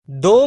2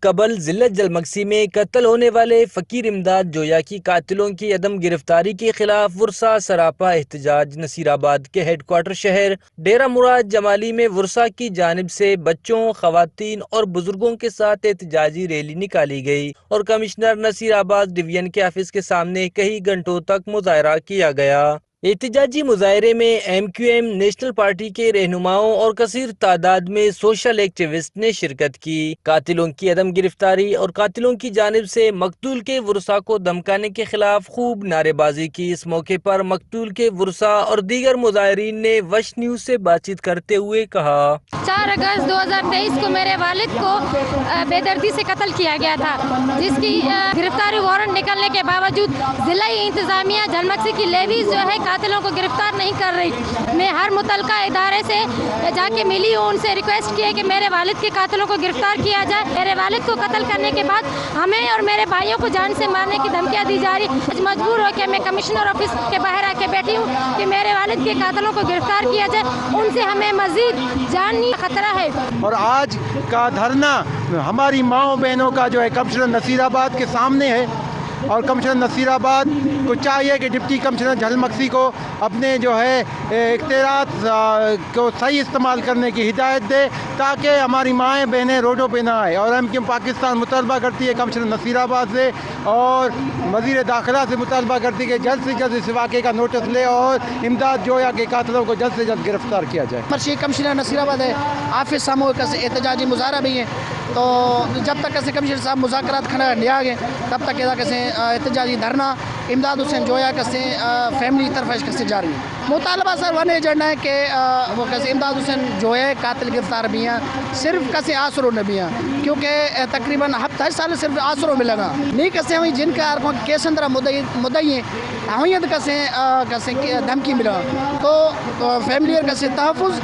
قبل ضلع جلمکسی میں قتل ہونے والے فقیر امداد جویا کی قاتلوں کی عدم گرفتاری کے خلاف ورثہ سراپا احتجاج نصیر آباد کے ہیڈ کوارٹر شہر ڈیرہ مراد جمالی میں ورثہ کی جانب سے بچوں، خواتین اور بزرگوں کے ساتھ احتجاجی ریلی نکالی گئی اور کمشنر نصیر آباد ڈویژن کے آفس کے سامنے کئی گھنٹوں تک مظاہرہ کیا گیا۔ احتجاجی مظاہرے میں M Q M national party کے رہنماؤں اور کثیر تعداد میں سوشل ایکٹیوسٹ نے شرکت کی۔ قاتلوں کی عدم گرفتاری اور قاتلوں کی جانب سے مقتول کے ورثاء کو دھمکانے کے خلاف خوب نعرے بازی کی۔ اس موقع پر مقتول کے ورثاء اور دیگر مظاہرین نے وش نیوز سے بات چیت کرتے ہوئے کہا: 4 اگست 2023 کو میرے والد کو بے دردی سے قتل کیا گیا تھا، جس کی گرفتاری وارنٹ نکلنے کے باوجود ضلعی انتظامیہ جلمکسی کی لیویز جو ہے قاتلوں کو گرفتار نہیں کر رہی۔ میں ہر متعلقہ ادارے سے جا کے ملی ہوں، ان سے ریکویسٹ کی ہے کہ میرے والد کے قاتلوں کو گرفتار کیا جائے۔ میرے والد کو قتل کرنے کے بعد ہمیں اور میرے بھائیوں کو جان سے مارنے کی دھمکیاں دی جا رہی۔ آج مجبور ہو کے میں کمشنر آفس کے باہر آ کے بیٹھی ہوں کہ میرے والد کے قاتلوں کو گرفتار کیا جائے، ان سے ہمیں مزید جانی خطرہ ہے۔ اور آج کا دھرنا ہماری ماؤں بہنوں کا جو ہے کمشنر نصیر آباد کے سامنے ہے، اور کمشنر نصیر آباد کو چاہیے کہ ڈپٹی کمشنر جھلمکسی کو اپنے جو ہے اختیارات کو صحیح استعمال کرنے کی ہدایت دے، تاکہ ہماری مائیں بہنیں روڈوں پہ نہ آئے۔ اور ایم کیو ایم پاکستان مطالبہ کرتی ہے کمشنر نصیر آباد سے اور وزیر داخلہ سے مطالبہ کرتی ہے کہ جلد سے جلد اس واقعے کا نوٹس لے اور امداد جویا کے قاتلوں کو جلد سے جلد گرفتار کیا جائے۔ مرشی کمشنر نصیر آباد ہے، آفس ساموں احتجاجی مظاہرہ بھی ہے، تو جب تک کیسے کمشنر صاحب مذاکرات کھڑا لیا گئے تب تک کیسے احتجاجی دھرنا امداد حسین جویا کیسے فیملی طرف کیسے جاری ہے۔ مطالبہ سر ون ایجنڈا ہے کہ وہ کیسے امداد حسین جویا قاتل گرفتار بھی ہیں، صرف کیسے آسروں نے بھی ہیں، کیونکہ تقریباً ہفتہ سال صرف آسروں میں لگا نہیں کیسے ہوئی جن کا کیس اندر مدعی ہیں ہوئیت کیسے دھمکی ملا، تو فیملی اور کیسے تحفظ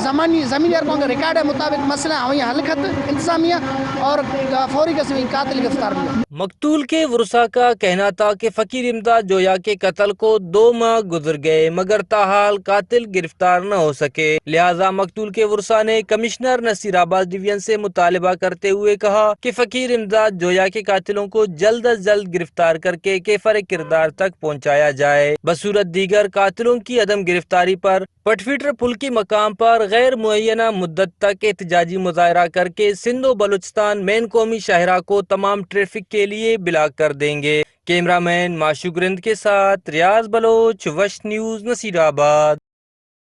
زمینی ارکوں کا ریکارڈ ہے مطابق مسئلہ ہوئی حل خط انتظامیہ اور فوری کیسے قاتل گرفتار ملا۔ مقتول کے ورثاء کا کہنا تھا کہ فقیر امداد جویا کے قتل کو 2 ماہ گزر گئے مگر تاحال قاتل گرفتار نہ ہو سکے، لہٰذا مقتول کے ورثاء نے کمشنر نصیر آباد ڈویژن سے مطالبہ کرتے ہوئے کہا کہ فقیر امداد جویا کے قاتلوں کو جلد از جلد گرفتار کر کے کیفر کردار تک پہنچایا جائے۔ بصورت دیگر قاتلوں کی عدم گرفتاری پر پٹفیٹر پل کے مقام پر غیر معینہ مدت تک احتجاجی مظاہرہ کر کے سندھ و بلوچستان مین قومی شاہراہ کو تمام ٹریفک کے لیے بلاک کر دیں گے۔ کیمرہ مین معشوق رند کے ساتھ ریاض بلوچ، وش نیوز، نصیر آباد۔